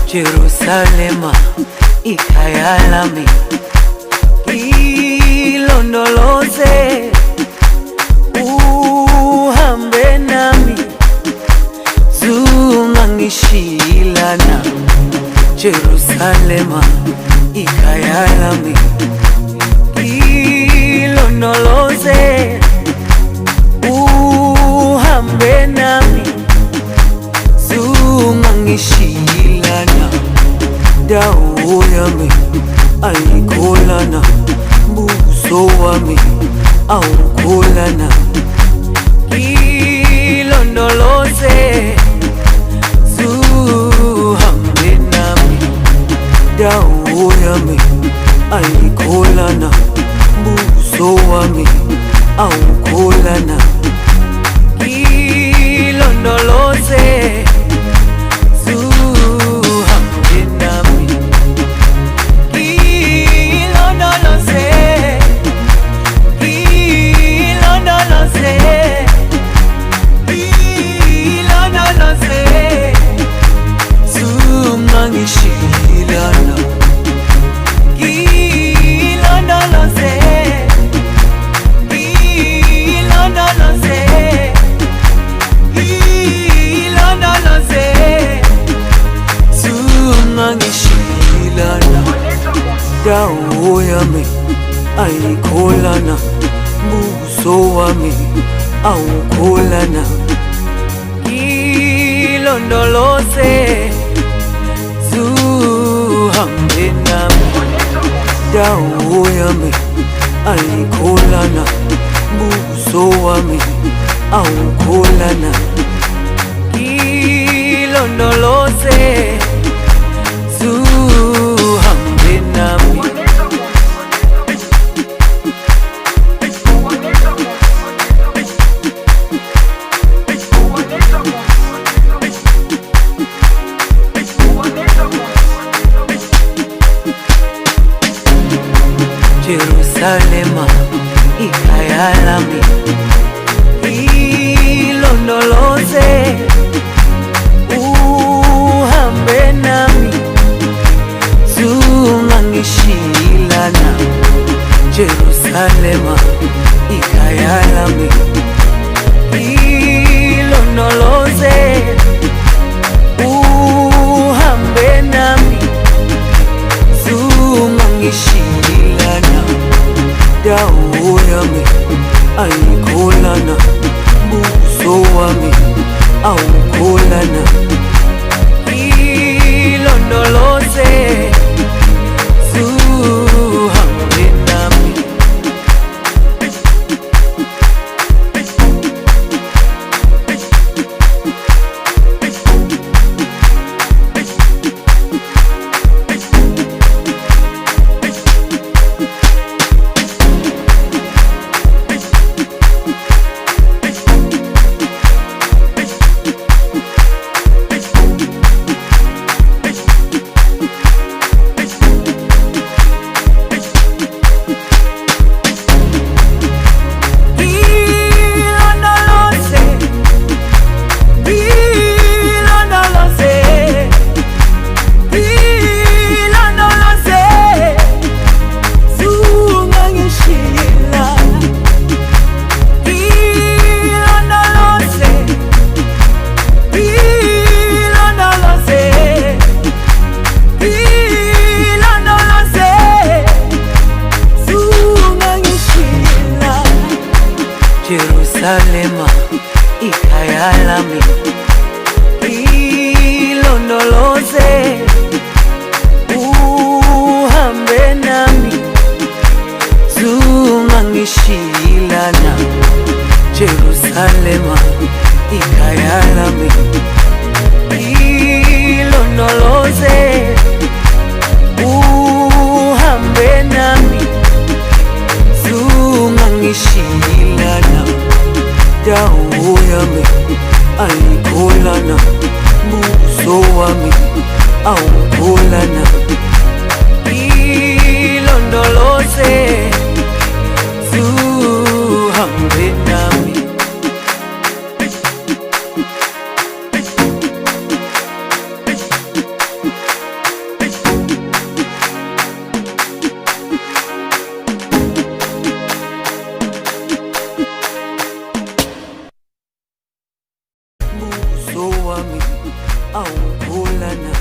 Jerusalema ikhaya lami, ilondoloze uhambe nami, zungangishilana. Jerusalema ikhaya lami, ilondoloze uhambe nami, zungangishilana. Dawo yami ayikholana, buso wami awukholana. Ilondoloze zuhambe nami. Dawo yami ayikholana, buso wami awukholana. Ilondoloze dawo yami ayikholana, buso wami awukholana. Ilondoloze zuhambe nami. Dawo yami ayikholana, buso wami awukholana. Ilondoloze zuhambe nami. Jerusalema ikhaya lami, ilondoloze uhambe nami, zungangishilana. Jerusalema ikhaya lami, ilondoloze uhambe nami, zungangishilana. Dawo yami ayikholana, buso wami awukholana. Ilondoloze zuhambe nami. Jerusalema ikhaya lami, ilondoloze uhambe nami, zungangishilana. Jerusalema ikhaya lami, ilondoloze uhambe nami, zungangishilana. Dawo yami ayikholana, buso wami awukholana. Ilondoloze zuhambe nami. alikulana